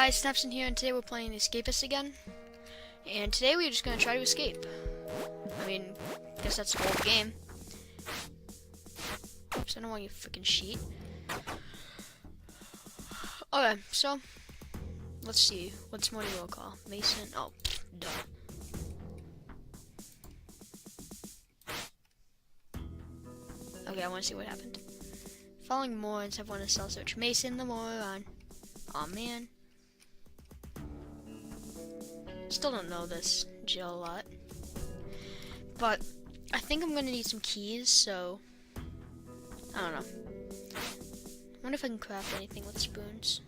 guys, Snapson here, and today we're playing Escapists again. And today we're just gonna try to escape. I mean, I guess that's the whole game. Oops, I don't want you freaking sheet. Okay, so let's see. What's morning roll call? Mason. Oh, duh. Okay, I want to see what happened. Following morons have won a cell search. Mason the moron. Aw, man. Still don't know this jail a lot. But I think I'm gonna need some keys, so I don't know. I wonder if I can craft anything with spoons.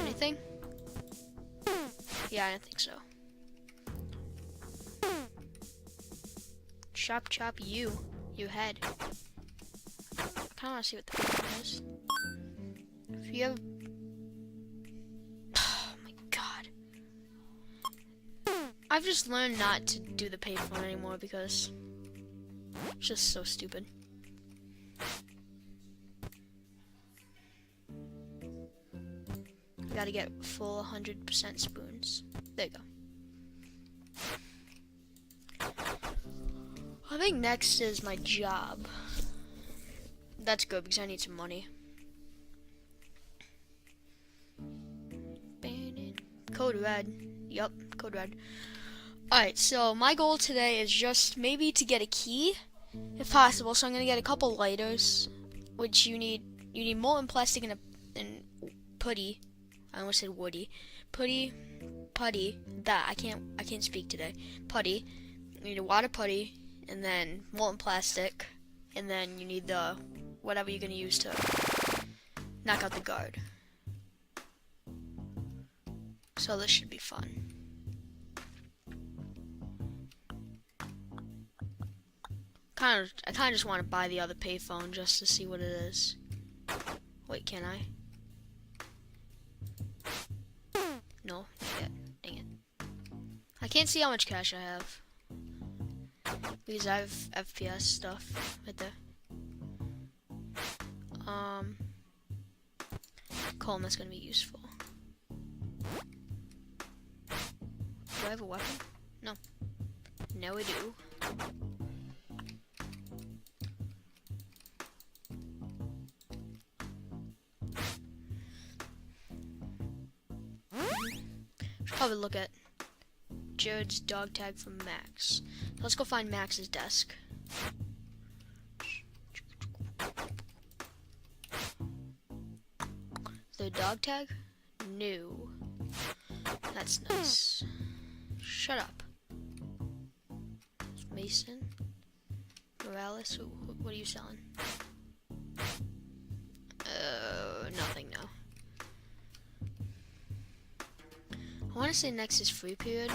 Anything? Yeah, I don't think so. Chop chop you head. I kinda wanna see what the payphone is. If you have, oh my god. I've just learned not to do the payphone anymore because it's just so stupid. Gotta get full 100% spoons. There you go. I think next is my job. That's good because I need some money. Code red. Yup, code red. Alright, so my goal today is just maybe to get a key, if possible. So I'm gonna get a couple lighters, which you need molten plastic and putty. I almost said woody. Putty. That I can't speak today. Putty. You need a water putty, and then molten plastic, and then you need the whatever you're gonna use to knock out the guard. So this should be fun. I kinda just want to buy the other payphone just to see what it is. Wait, can I? No, not yet. Dang it. I can't see how much cash I have because I have FPS stuff right there. Colm, that's gonna be useful. Do I have a weapon? No. No, I do. Should probably look at Jared's dog tag from Max. So let's go find Max's desk. The dog tag? New. That's nice. Shut up. Mason. Morales. What are you selling? Nothing now. I want to say next is free period.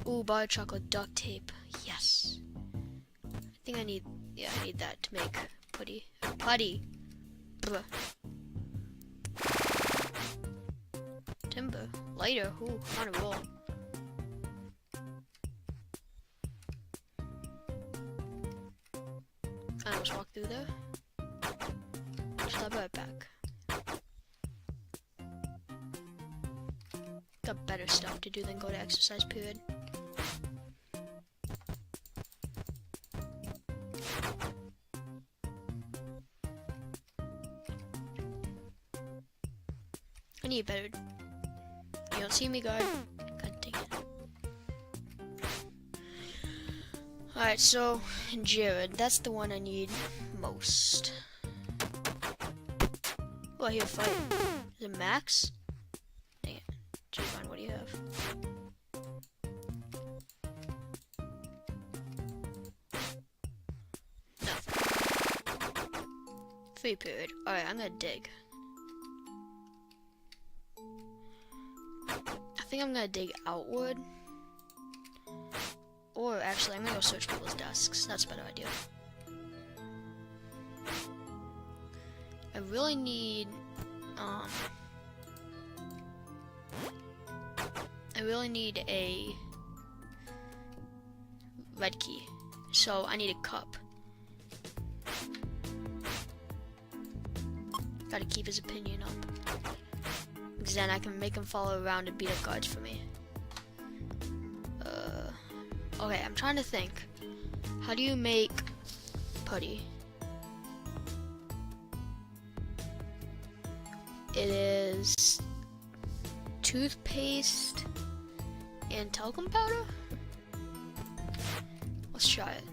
Ooh, bar chocolate duct tape. Yes. I think I need that to make putty. Blah. Timber. Lighter. Ooh, I'm on a roll. I almost walked through there. I'll be right back. Got better stuff to do than go to exercise period. I need better. You don't see me, guard. God dang it. Alright, so Jared, that's the one I need most. Oh, I hear a fight. Is it Max? Dang it. Javon, what do you have? Nothing. Free period. Alright, I'm gonna dig. I think I'm gonna dig outward. Or actually, I'm gonna go search people's desks. That's a better idea. I really need I really need a red key. So I need a cup. Gotta keep his opinion up. Because then I can make him follow around and beat up guards for me. Okay, I'm trying to think. How do you make putty? It is toothpaste and talcum powder? Let's try it.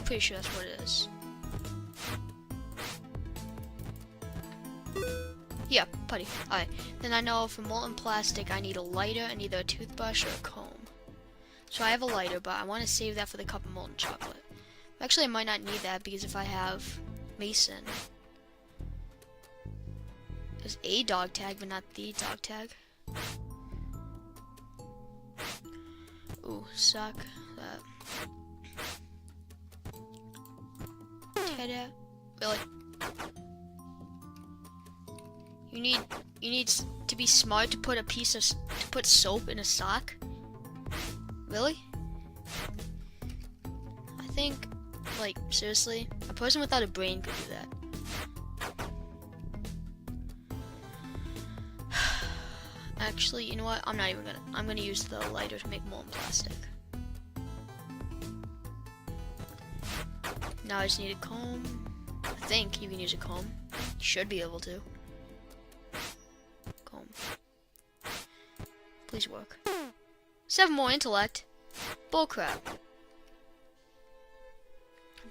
Pretty sure that's what it is. Yeah, putty. Alright, then I know for molten plastic I need a lighter and either a toothbrush or a comb. So I have a lighter, but I want to save that for the cup of molten chocolate. Actually, I might not need that because if I have Mason. There's a dog tag, but not the dog tag. Ooh, suck that. Tear that. Really? You need to be smart to put put soap in a sock? Really? I think, like, seriously, a person without a brain could do that. Actually, you know what? I'm gonna use the lighter to make molten plastic. Now I just need a comb. I think you can use a comb. You should be able to. Comb. Please work. 7 more intellect. Bullcrap. I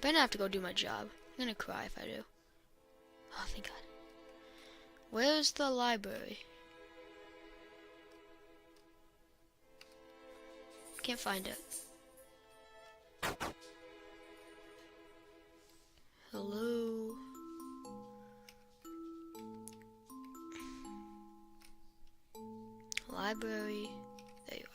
better not have to go do my job. I'm gonna cry if I do. Oh, thank God. Where's the library? Can't find it. Hello? Library. There you are.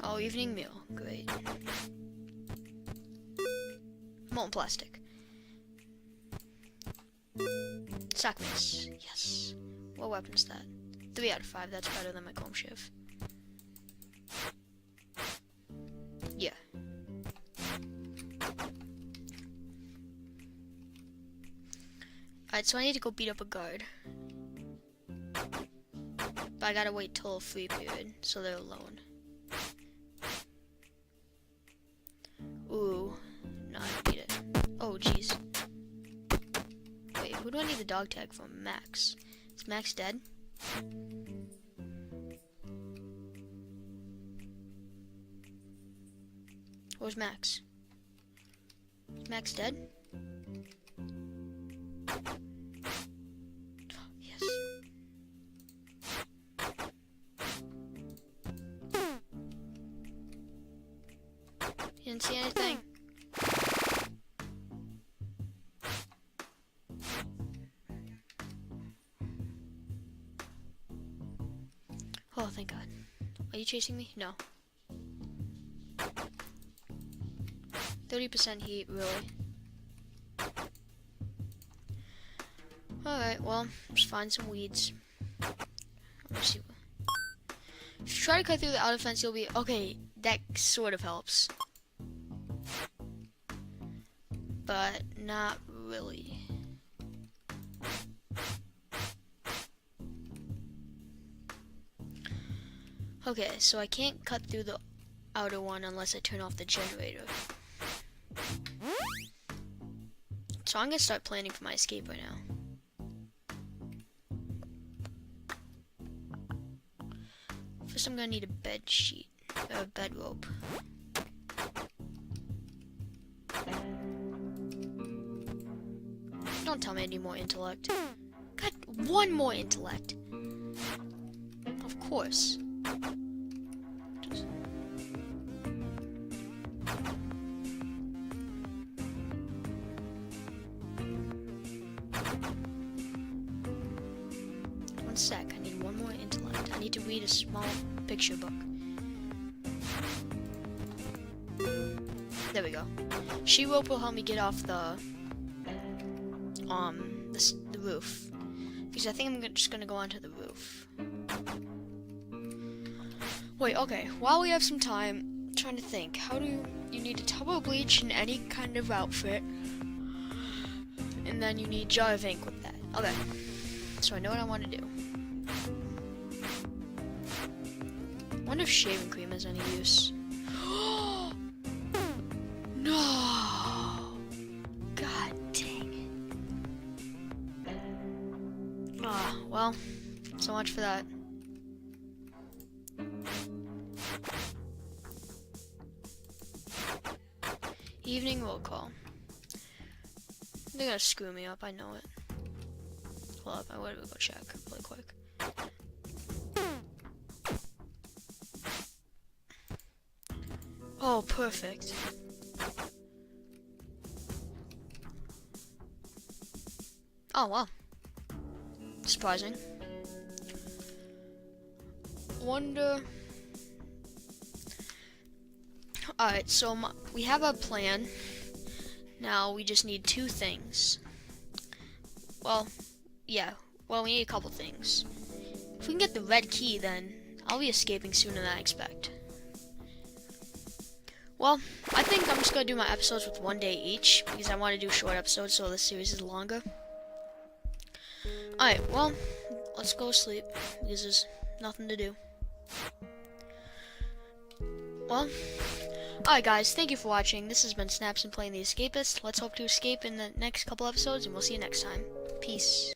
Oh, evening meal. Great. Molten plastic. Sack mace. Yes. What weapon is that? 3 out of 5. That's better than my comb shiv. Yeah. Alright, so I need to go beat up a guard. But I gotta wait till a free period, so they're alone. Ooh. No, I beat it. Oh, jeez. Wait, who do I need the dog tag from? Max. Is Max dead? Where's Max? Is Max dead? Yes. You didn't see anything? Oh, thank God. Are you chasing me? No. 30% heat, really? Alright, well, just find some weeds. Let's see. If you try to cut through the outer fence, you'll be... Okay, that sort of helps. But not really. Okay, so I can't cut through the outer one unless I turn off the generator. So I'm gonna start planning for my escape right now. First I'm gonna need a bed sheet, or a bed rope. Don't tell me I need more intellect. God, 1 more intellect. Of course. need one more intellect. I need to read a small picture book. There we go. She-rope will help me get off the roof. Because I think I'm just gonna go onto the roof. Wait, okay. While we have some time, I'm trying to think. How do you need a tub of bleach in any kind of outfit? And then you need a jar of ink with that. Okay. So I know what I want to do. I wonder if shaving cream has any use. No! God dang it. Ah, well, so much for that. Evening roll call. They're gonna screw me up, I know it. Hold up, I would go check really quick. Oh, perfect. Oh, wow. Surprising. Wonder... Alright, so we have a plan. Now we just need two things. Well, yeah. Well, we need a couple things. If we can get the red key, then I'll be escaping sooner than I expect. Well, I think I'm just going to do my episodes with 1 day each, because I want to do short episodes so this series is longer. Alright, well, let's go sleep, because there's nothing to do. Well, alright guys, thank you for watching. This has been Snaps and playing the Escapist. Let's hope to escape in the next couple episodes, and we'll see you next time. Peace.